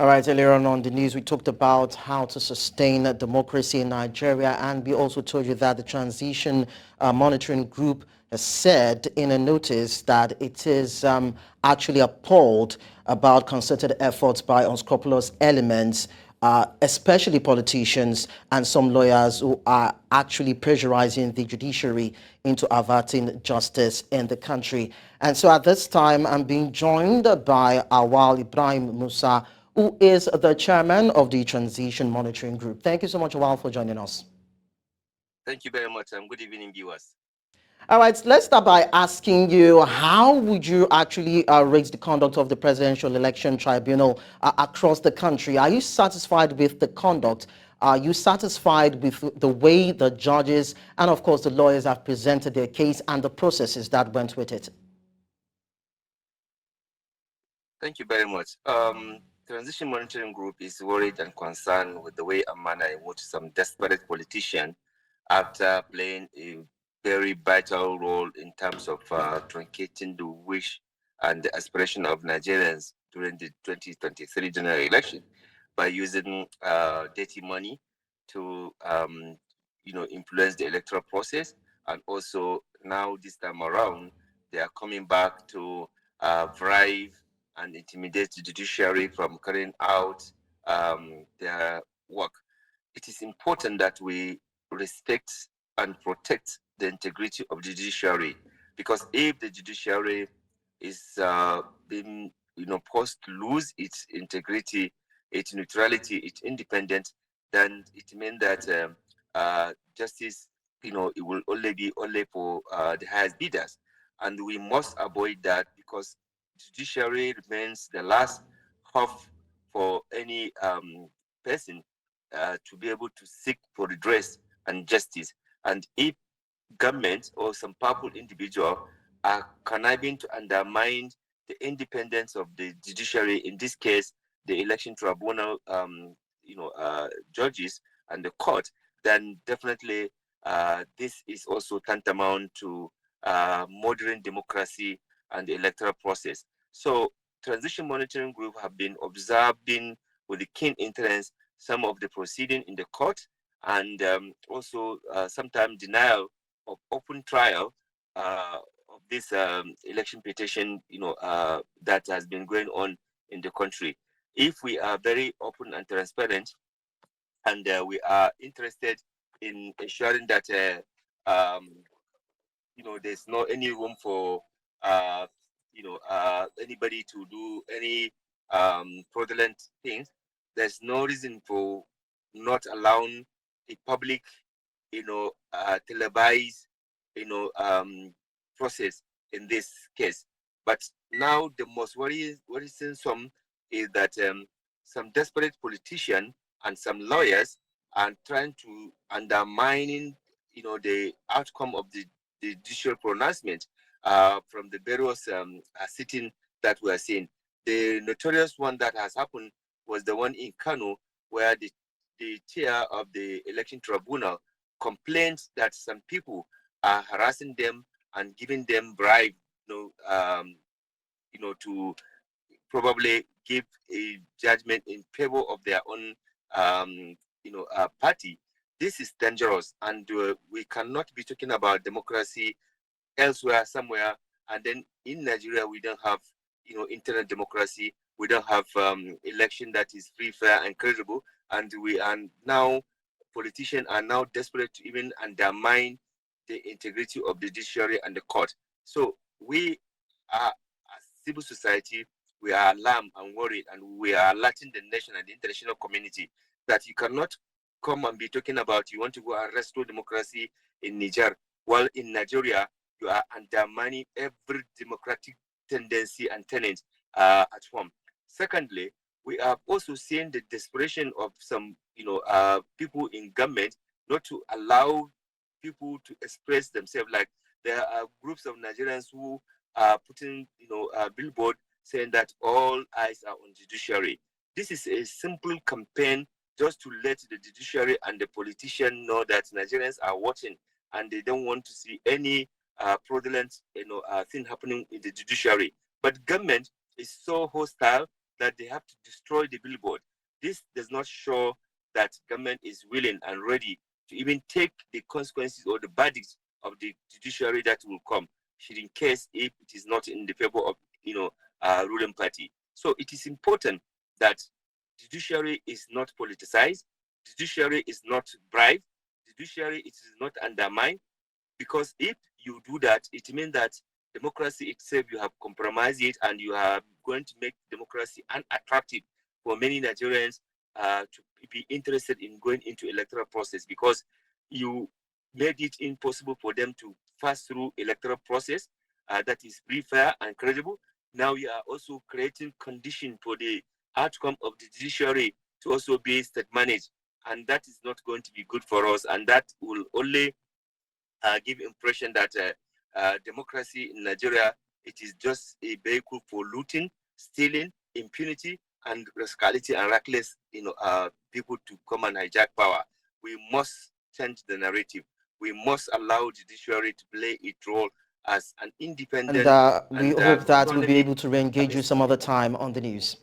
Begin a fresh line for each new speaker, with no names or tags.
All right, earlier on the news, we talked about how to sustain democracy in Nigeria, and we also told you that the Transition Monitoring Group has said in a notice that it is actually appalled about concerted efforts by unscrupulous elements, especially politicians and some lawyers who are actually pressurizing the judiciary into averting justice in the country. And so at this time, I'm being joined by Awal Ibrahim Musa, who is the chairman of the Transition Monitoring Group. Thank you so much, Awal, for joining us.
Thank you very much, and good evening, viewers.
All right, let's start by asking you, how would you actually rate the conduct of the Presidential Election Tribunal across the country? Are you satisfied with the conduct? Are you satisfied with the way the judges and, of course, the lawyers have presented their case and the processes that went with it?
Thank you very much. Transition Monitoring Group is worried and concerned with the way and manner in which some desperate politicians, after playing a very vital role in terms of truncating the wish and the aspiration of Nigerians during the 2023 general election by using dirty money to, influence the electoral process. And also now this time around, they are coming back to bribe and intimidate the judiciary from carrying out their work. It is important that we respect and protect the integrity of the judiciary, because if the judiciary is being forced to lose its integrity, its neutrality, its independence, then it means that justice, it will only be only for the highest bidders, and we must avoid that, because judiciary remains the last hope for any person to be able to seek for redress and justice. And if government or some powerful individual are conniving to undermine the independence of the judiciary, in this case, the election tribunal, judges and the court, then definitely this is also tantamount to modern democracy and the electoral process. So, Transition Monitoring Group have been observing with the keen interest some of the proceeding in the court, and also sometimes denial of open trial of this election petition, that has been going on in the country. If we are very open and transparent, and we are interested in ensuring that there's no any room for anybody to do any fraudulent things, there's no reason for not allowing a public, televised, process in this case. But now the most worrisome is that some desperate politician and some lawyers are trying to undermining, the outcome of the judicial pronouncement from the various sitting that we are seeing. The notorious one that has happened was the one in Kano, where the chair of the election tribunal complained that some people are harassing them and giving them bribe, to probably give a judgment in favor of their own, party. This is dangerous, and we cannot be talking about democracy elsewhere, somewhere, and then in Nigeria we don't have, internal democracy. We don't have election that is free, fair, and credible, and we are now politicians are now desperate to even undermine the integrity of the judiciary and the court. So we are, as civil society, we are alarmed and worried, and we are alerting the nation and the international community that you cannot come and be talking about you want to go and restore democracy in Niger, while in Nigeria you are undermining every democratic tendency and tenant at home. Secondly, we are also seeing the desperation of some, people in government not to allow people to express themselves. Like, there are groups of Nigerians who are putting, a billboard saying that all eyes are on judiciary. This is a simple campaign just to let the judiciary and the politician know that Nigerians are watching, and they don't want to see any fraudulent, thing happening in the judiciary. But government is so hostile that they have to destroy the billboard. This does not show that government is willing and ready to even take the consequences or the verdicts of the judiciary that will come, should in case if it is not in the favor of ruling party. So it is important that judiciary is not politicized, judiciary is not bribed, judiciary is not undermined, because if you do that, it means that democracy itself, you have compromised it, and you are going to make democracy unattractive for many Nigerians to be interested in going into electoral process, because you made it impossible for them to pass through electoral process that is free, fair, and credible. Now you are also creating condition for the outcome of the judiciary to also be state managed, and that is not going to be good for us, and that will only give impression that democracy in Nigeria, it is just a vehicle for looting, stealing, impunity, and rascality and reckless, people to come and hijack power. We must change the narrative. We must allow judiciary to play its role as an independent.
And we hope that we'll be able to re-engage you some other time on the news.